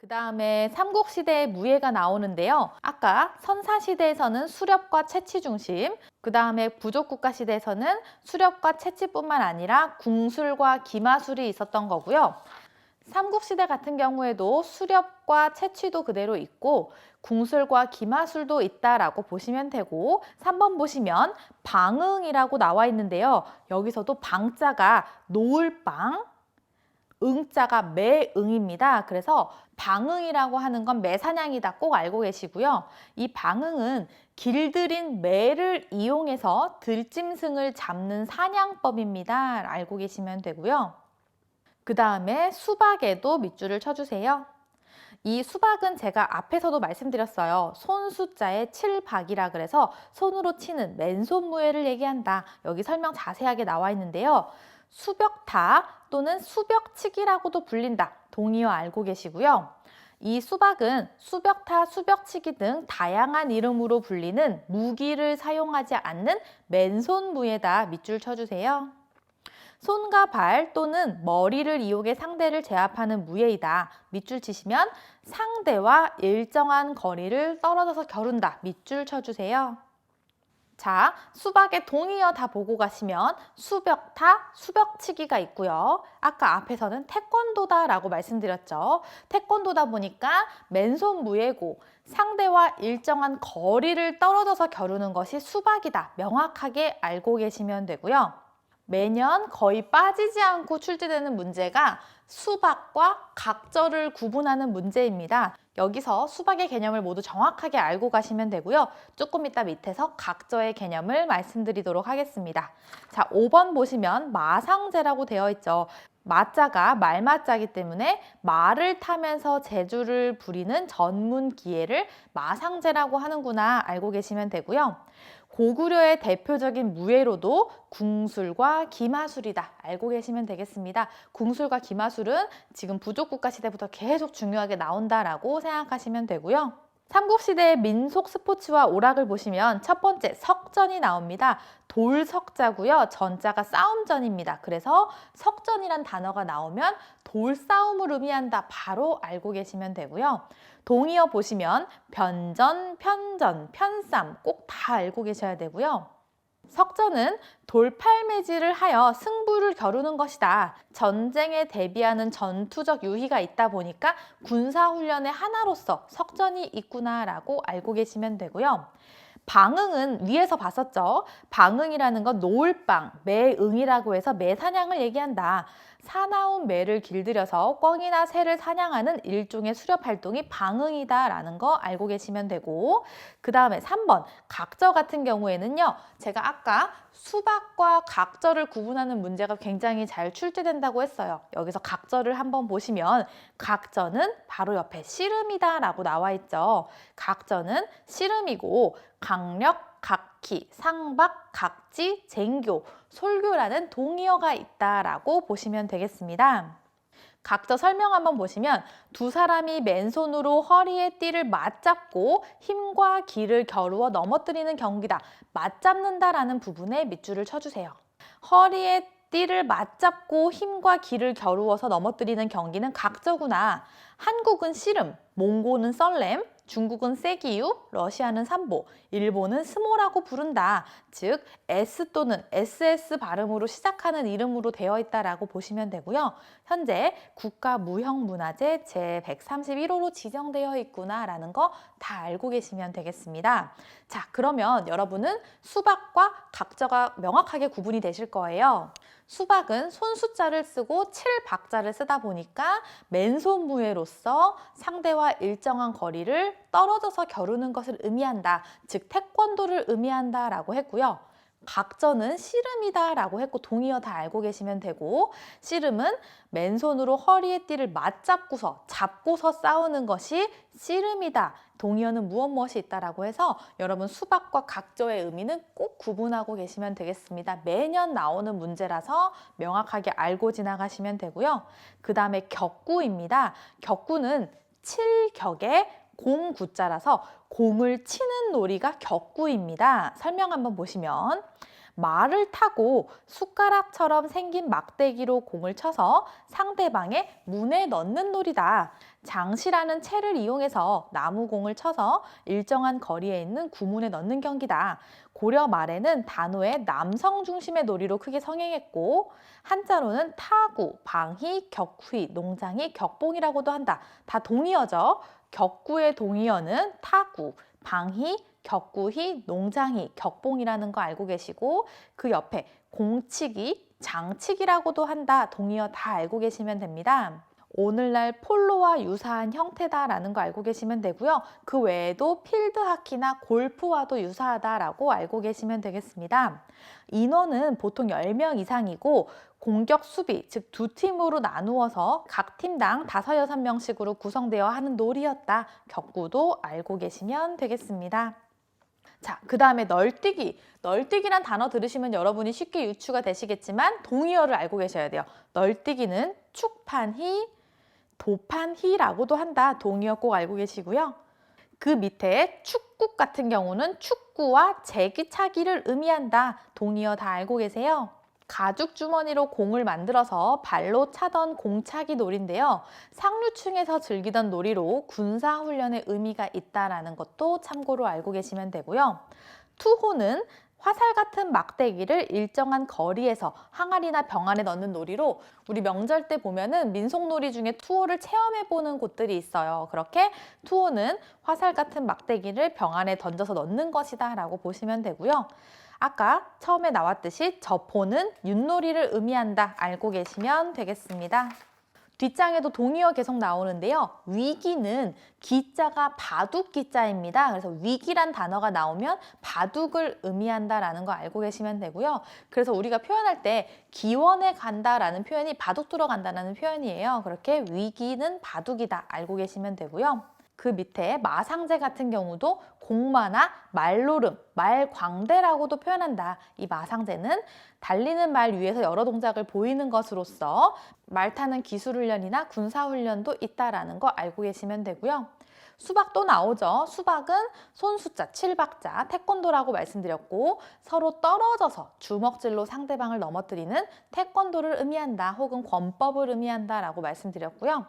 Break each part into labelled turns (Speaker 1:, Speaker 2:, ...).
Speaker 1: 그 다음에 삼국시대의 무예가 나오는데요. 아까 선사시대에서는 수렵과 채취 중심, 그 다음에 부족국가 시대에서는 수렵과 채취뿐만 아니라 궁술과 기마술이 있었던 거고요. 삼국시대 같은 경우에도 수렵과 채취도 그대로 있고 궁술과 기마술도 있다라고 보시면 되고, 3번 보시면 방응이라고 나와 있는데요. 여기서도 방자가 노을방, 응자가 매응입니다. 그래서 방응이라고 하는 건 매사냥이다, 꼭 알고 계시고요. 이 방응은 길들인 매를 이용해서 들짐승을 잡는 사냥법입니다. 알고 계시면 되고요. 그 다음에 수박에도 밑줄을 쳐주세요. 이 수박은 제가 앞에서도 말씀드렸어요. 손수자의 칠박이라 그래서 손으로 치는 맨손무예를 얘기한다. 여기 설명 자세하게 나와 있는데요. 수벽타 또는 수벽치기라고도 불린다. 동의어 알고 계시고요. 이 수박은 수벽타, 수벽치기 등 다양한 이름으로 불리는 무기를 사용하지 않는 맨손무예다. 밑줄 쳐주세요. 손과 발 또는 머리를 이용해 상대를 제압하는 무예이다. 밑줄 치시면 상대와 일정한 거리를 떨어져서 겨룬다. 밑줄 쳐주세요. 자, 수박의 동의어 다 보고 가시면 수벽타, 수벽치기가 있고요. 아까 앞에서는 태권도다 라고 말씀드렸죠. 태권도다 보니까 맨손 무예고 상대와 일정한 거리를 떨어져서 겨루는 것이 수박이다. 명확하게 알고 계시면 되고요. 매년 거의 빠지지 않고 출제되는 문제가 수박과 각절을 구분하는 문제입니다. 여기서 수박의 개념을 모두 정확하게 알고 가시면 되고요. 조금 이따 밑에서 각절의 개념을 말씀드리도록 하겠습니다. 자, 5번 보시면 마상제라고 되어 있죠. 마자가 말마자이기 때문에 말을 타면서 재주를 부리는 전문 기회를 마상제라고 하는구나 알고 계시면 되고요. 고구려의 대표적인 무예로도 궁술과 기마술이다. 알고 계시면 되겠습니다. 궁술과 기마술은 지금 부족국가 시대부터 계속 중요하게 나온다라고 생각하시면 되고요. 삼국시대의 민속 스포츠와 오락을 보시면 첫 번째 석전이 나옵니다. 돌석자고요. 전자가 싸움전입니다. 그래서 석전이란 단어가 나오면 돌싸움을 의미한다. 바로 알고 계시면 되고요. 동의어 보시면 변전, 편전, 편쌈 꼭 다 알고 계셔야 되고요. 석전은 돌팔매질을 하여 승부를 겨루는 것이다. 전쟁에 대비하는 전투적 유희가 있다 보니까 군사훈련의 하나로서 석전이 있구나라고 알고 계시면 되고요. 방응은 위에서 봤었죠. 방응이라는 건 노을방, 매응이라고 해서 매사냥을 얘기한다. 사나운 매를 길들여서 꿩이나 새를 사냥하는 일종의 수렵 활동이 방응이다라는 거 알고 계시면 되고, 그 다음에 3번 각저 같은 경우에는요. 제가 아까 수박과 각저를 구분하는 문제가 굉장히 잘 출제된다고 했어요. 여기서 각저를 한번 보시면 각저는 바로 옆에 씨름이다 라고 나와 있죠. 각저는 씨름이고 강력, 각기, 상박, 각지, 쟁교, 솔교라는 동의어가 있다라고 보시면 되겠습니다. 각자 설명 한번 보시면 두 사람이 맨손으로 허리에 띠를 맞잡고 힘과 기를 겨루어 넘어뜨리는 경기다. 맞잡는다라는 부분에 밑줄을 쳐주세요. 허리에 띠를 맞잡고 힘과 기를 겨루어서 넘어뜨리는 경기는 각저구나. 한국은 씨름, 몽고는 썰렘, 중국은 세기유, 러시아는 삼보, 일본은 스모라고 부른다. 즉 S 또는 SS 발음으로 시작하는 이름으로 되어 있다라고 보시면 되고요. 현재 국가무형문화재 제131호로 지정되어 있구나라는 거 다 알고 계시면 되겠습니다. 자, 그러면 여러분은 수박과 각저가 명확하게 구분이 되실 거예요. 수박은 손수자를 쓰고 칠박자를 쓰다 보니까 맨손무예로서 상대와 일정한 거리를 떨어져서 겨루는 것을 의미한다. 즉 태권도를 의미한다 라고 했고요. 각저는 씨름이다 라고 했고 동의어 다 알고 계시면 되고, 씨름은 맨손으로 허리에 띠를 맞잡고서 잡고서 싸우는 것이 씨름이다. 동의어는 무엇이 있다라고 해서 여러분 수박과 각저의 의미는 꼭 구분하고 계시면 되겠습니다. 매년 나오는 문제라서 명확하게 알고 지나가시면 되고요. 그 다음에 격구입니다. 격구는 칠격의 공구자라서 공을 치는 놀이가 격구입니다. 설명 한번 보시면 말을 타고 숟가락처럼 생긴 막대기로 공을 쳐서 상대방의 문에 넣는 놀이다. 장시라는 채를 이용해서 나무공을 쳐서 일정한 거리에 있는 구문에 넣는 경기다. 고려 말에는 단호의 남성 중심의 놀이로 크게 성행했고 한자로는 타구, 방희, 격휘, 농장이 격봉이라고도 한다. 다 동의어죠. 격구의 동의어는 타구, 방희, 격구희, 농장희, 격봉이라는 거 알고 계시고 그 옆에 공치기, 장치기라고도 한다. 동의어 다 알고 계시면 됩니다. 오늘날 폴로와 유사한 형태다라는 거 알고 계시면 되고요. 그 외에도 필드하키나 골프와도 유사하다라고 알고 계시면 되겠습니다. 인원은 보통 10명 이상이고 공격, 수비, 즉 두 팀으로 나누어서 각 팀당 5, 6명씩으로 구성되어 하는 놀이였다. 격구도 알고 계시면 되겠습니다. 자, 그 다음에 널뛰기. 널뛰기란 단어 들으시면 여러분이 쉽게 유추가 되시겠지만 동의어를 알고 계셔야 돼요. 널뛰기는 축판희, 도판희라고도 한다. 동의어 꼭 알고 계시고요. 그 밑에 축구 같은 경우는 축구와 제기차기를 의미한다. 동의어 다 알고 계세요? 가죽 주머니로 공을 만들어서 발로 차던 공차기 놀인데요. 상류층에서 즐기던 놀이로 군사훈련의 의미가 있다는 것도 참고로 알고 계시면 되고요. 투호는 화살 같은 막대기를 일정한 거리에서 항아리나 병 안에 넣는 놀이로 우리 명절 때 보면은 민속놀이 중에 투호를 체험해보는 곳들이 있어요. 그렇게 투호는 화살 같은 막대기를 병 안에 던져서 넣는 것이다 라고 보시면 되고요. 아까 처음에 나왔듯이 저포는 윷놀이를 의미한다. 알고 계시면 되겠습니다. 뒷장에도 동의어 계속 나오는데요. 위기는 기자가 바둑 기자입니다. 그래서 위기란 단어가 나오면 바둑을 의미한다라는 거 알고 계시면 되고요. 그래서 우리가 표현할 때 기원에 간다라는 표현이 바둑 두러 간다라는 표현이에요. 그렇게 위기는 바둑이다 알고 계시면 되고요. 그 밑에 마상제 같은 경우도 공마나 말노름, 말광대라고도 표현한다. 이 마상제는 달리는 말 위에서 여러 동작을 보이는 것으로서 말 타는 기술훈련이나 군사훈련도 있다라는 거 알고 계시면 되고요. 수박도 나오죠. 수박은 손숫자, 7박자, 태권도라고 말씀드렸고 서로 떨어져서 주먹질로 상대방을 넘어뜨리는 태권도를 의미한다 혹은 권법을 의미한다 라고 말씀드렸고요.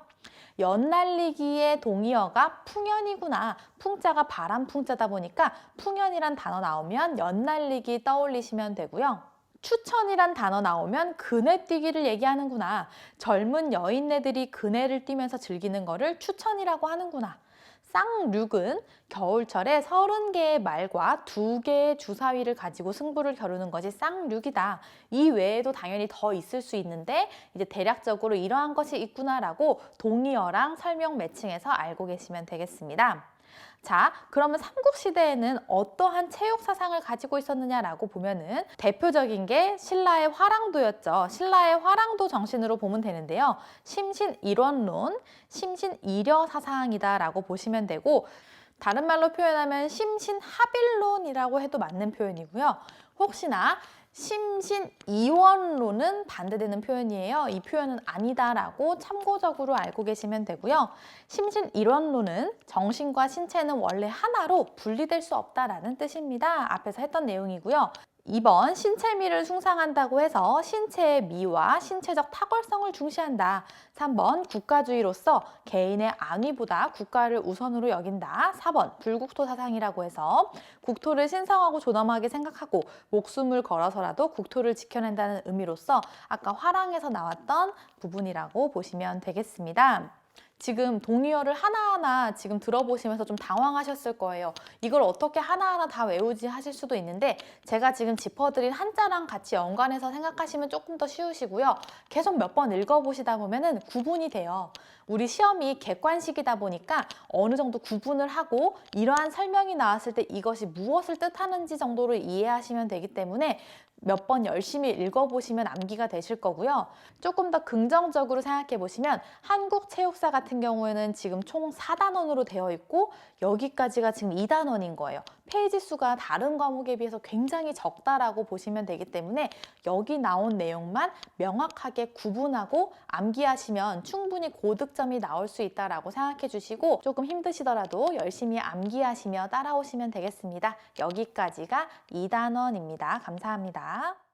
Speaker 1: 연날리기의 동의어가 풍연이구나. 풍자가 바람 풍자다 보니까 풍연이란 단어 나오면 연날리기 떠올리시면 되고요. 추천이란 단어 나오면 그네뛰기를 얘기하는구나. 젊은 여인네들이 그네를 뛰면서 즐기는 거를 추천이라고 하는구나. 쌍륙은 겨울철에 30개의 말과 2개의 주사위를 가지고 승부를 겨루는 것이 쌍륙이다. 이 외에도 당연히 더 있을 수 있는데 이제 대략적으로 이러한 것이 있구나라고 동의어랑 설명 매칭해서 알고 계시면 되겠습니다. 자, 그러면 삼국시대에는 어떠한 체육 사상을 가지고 있었느냐라고 보면은 대표적인 게 신라의 화랑도였죠. 신라의 화랑도 정신으로 보면 되는데요. 심신일원론, 심신이려 사상이다라고 보시면 되고 다른 말로 표현하면 심신합일론이라고 해도 맞는 표현이고요. 혹시나 심신이원론은 반대되는 표현이에요. 이 표현은 아니다라고 참고적으로 알고 계시면 되고요. 심신이원론은 정신과 신체는 원래 하나로 분리될 수 없다라는 뜻입니다. 앞에서 했던 내용이고요. 2번 신체미를 숭상한다고 해서 신체의 미와 신체적 탁월성을 중시한다. 3번 국가주의로서 개인의 안위보다 국가를 우선으로 여긴다. 4번 불국토 사상이라고 해서 국토를 신성하고 존엄하게 생각하고 목숨을 걸어서라도 국토를 지켜낸다는 의미로서 아까 화랑에서 나왔던 부분이라고 보시면 되겠습니다. 지금 동의어를 하나하나 지금 들어보시면서 좀 당황하셨을 거예요. 이걸 어떻게 하나하나 다 외우지 하실 수도 있는데 제가 지금 짚어드린 한자랑 같이 연관해서 생각하시면 조금 더 쉬우시고요. 계속 몇 번 읽어보시다 보면은 구분이 돼요. 우리 시험이 객관식이다 보니까 어느 정도 구분을 하고 이러한 설명이 나왔을 때 이것이 무엇을 뜻하는지 정도로 이해하시면 되기 때문에 몇 번 열심히 읽어보시면 암기가 되실 거고요. 조금 더 긍정적으로 생각해 보시면 한국체육사 같은 경우에는 지금 총 4단원으로 되어 있고 여기까지가 지금 2단원인 거예요. 페이지 수가 다른 과목에 비해서 굉장히 적다라고 보시면 되기 때문에 여기 나온 내용만 명확하게 구분하고 암기하시면 충분히 고득점이 나올 수 있다라고 생각해 주시고 조금 힘드시더라도 열심히 암기하시며 따라오시면 되겠습니다. 여기까지가 2단원입니다. 감사합니다.